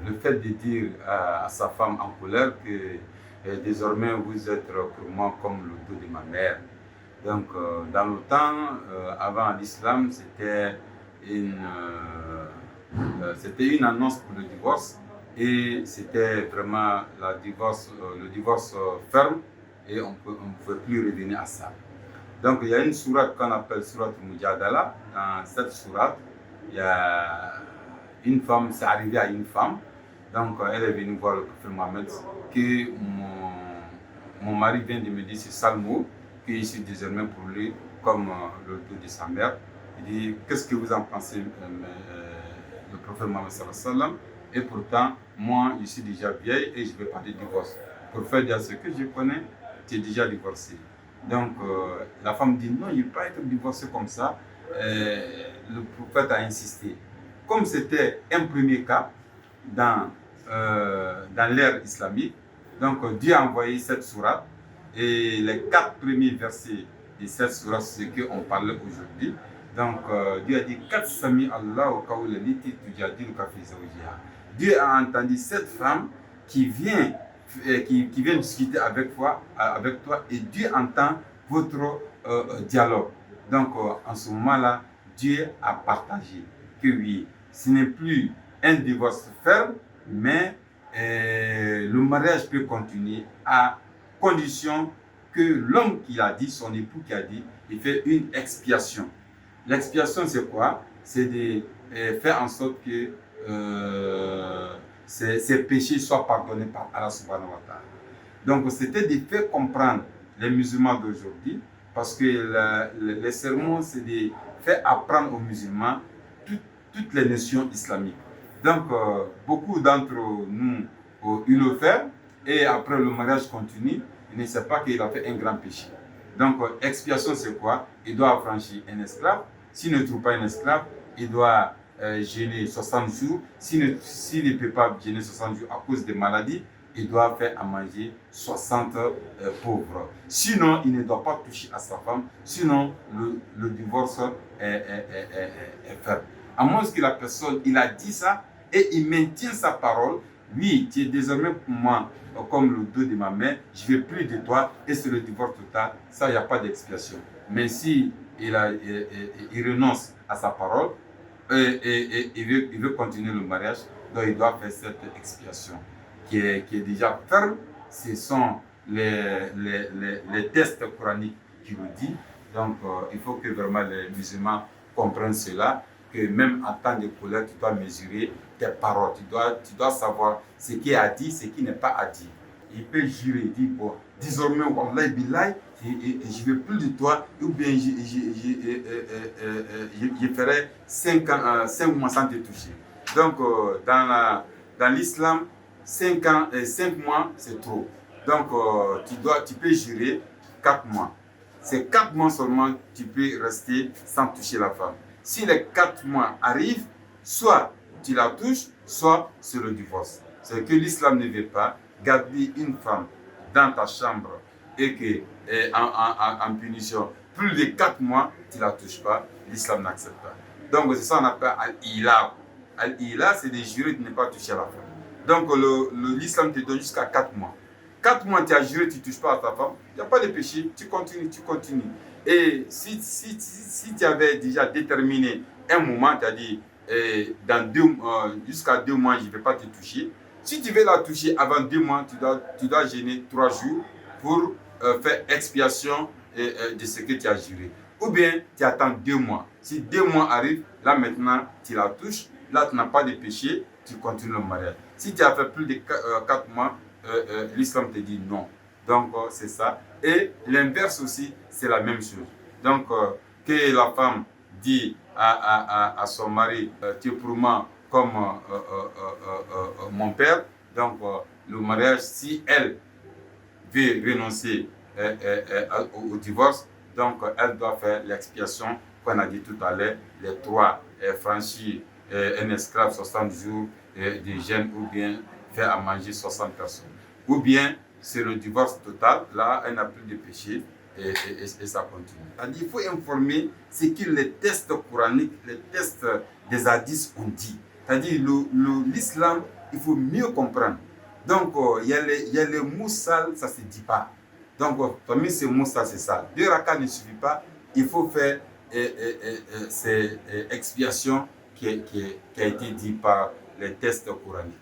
le fait de dire à sa femme en colère que désormais vous êtes pour moi comme le dos de ma mère. Donc, dans le temps, avant l'islam, c'était une annonce pour le divorce et c'était vraiment le divorce ferme et on ne pouvait plus revenir à ça. Donc, il y a une sourate qu'on appelle sourate Mujadala. Dans cette sourate, il y a une femme, c'est arrivé à une femme. Donc, elle est venue voir le prophète Mohammed que mon mari vient de me dire ce sale mot, que je suis désormais pour lui comme le dos de sa mère. Il dit, qu'est-ce que vous en pensez, le prophète Mohammed sallallahu alayhi wa sallam? Et pourtant, moi, je suis déjà vieille et je ne veux pas de divorce. Pour faire dire ce que je connais, tu es déjà divorcé. Donc, la femme dit, non, il ne peut pas être divorcé comme ça. Le prophète a insisté. Comme c'était un premier cas dans l'ère islamique, donc Dieu a envoyé cette sourate et les 4 premiers versets de cette sourate, c'est ce qu'on parlait aujourd'hui. Donc Dieu a dit Dieu a entendu cette femme qui vient discuter avec toi et Dieu entend votre dialogue. Donc en ce moment-là, Dieu a partagé que oui, ce n'est plus un divorce ferme, mais le mariage peut continuer à condition que l'homme qui a dit, son époux qui a dit, il fait une expiation. L'expiation, c'est quoi? C'est de faire en sorte que ses péchés soient pardonnés par Allah subhanahu wa ta'ala. Donc, c'était de faire comprendre les musulmans d'aujourd'hui, parce que les sermons, c'est de faire apprendre aux musulmans toutes les notions islamiques. Donc, beaucoup d'entre nous, ils le font, et après le mariage continue, il ne sait pas qu'il a fait un grand péché. Donc, expiation, c'est quoi? Il doit affranchir un esclave. S'il ne trouve pas un esclave, il doit jeûner 60 jours. S'il ne peut pas jeûner 60 jours à cause des maladies, il doit faire à manger 60 pauvres. Sinon, il ne doit pas toucher à sa femme. Sinon, le divorce est fait. À moins que la personne, il a dit ça et il maintient sa parole. Oui, tu es désormais pour moi comme le dos de ma mère, je ne veux plus de toi et c'est le divorce total. Ça, il n'y a pas d'expiation. Mais si il renonce à sa parole et il veut continuer le mariage, donc il doit faire cette expiation qui est déjà ferme. Ce sont les textes coraniques qui le disent. Donc, il faut que vraiment les musulmans comprennent cela, que même en temps de colère, tu dois mesurer tes paroles. Tu dois savoir ce qui est à dire, ce qui n'est pas à dire. Il peut jurer, il dit, bon, désormais, Wallahi Billahi, je ne veux plus de toi, ou bien je ferai 5 mois sans te toucher. Donc, dans l'islam, 5 mois, c'est trop. Donc, tu peux jurer 4 mois. C'est 4 mois seulement tu peux rester sans toucher la femme. Si les 4 mois arrivent, soit tu la touches, soit c'est le divorce. C'est que l'islam ne veut pas garder une femme dans ta chambre et que en punition, plus de 4 mois, tu ne la touches pas, l'islam n'accepte pas. Donc c'est ça qu'on appelle al-ila. Al-ila, c'est de jurer de ne pas toucher à la femme. Donc l'islam te donne jusqu'à 4 mois. 4 mois, tu as juré, tu ne touches pas à ta femme, il n'y a pas de péché, tu continues. Et si tu avais déjà déterminé un moment, tu as dit, jusqu'à 2 mois, je ne vais pas te toucher. Si tu veux la toucher avant 2 mois, tu dois jeûner 3 jours pour faire expiation de ce que tu as juré. Ou bien, tu attends 2 mois. Si 2 mois arrivent, là maintenant, tu la touches, là tu n'as pas de péché, tu continues le mariage. Si tu as fait plus de 4 mois, l'islam te dit non. Donc, c'est ça. Et l'inverse aussi, c'est la même chose. Donc, que la femme dit à son mari, tu es pour moi comme mon père. Donc, le mariage, si elle veut renoncer au divorce, donc elle doit faire l'expiation qu'on a dit tout à l'heure, les 3, franchir un esclave 60 jours de jeûne ou bien faire à manger 60 personnes. Ou bien, c'est le divorce total, là, elle n'a plus de péché et ça continue. C'est-à-dire, il faut informer ce que les textes coraniques, les textes des hadiths ont dit. C'est-à-dire, l'islam il faut mieux comprendre. Donc, il y a les mots sales, ça ne se dit pas. Donc, parmi ces mots, ça c'est ça. 2 rakas ne suffit pas. Il faut faire ces expiations qui a été dit par les textes coraniques.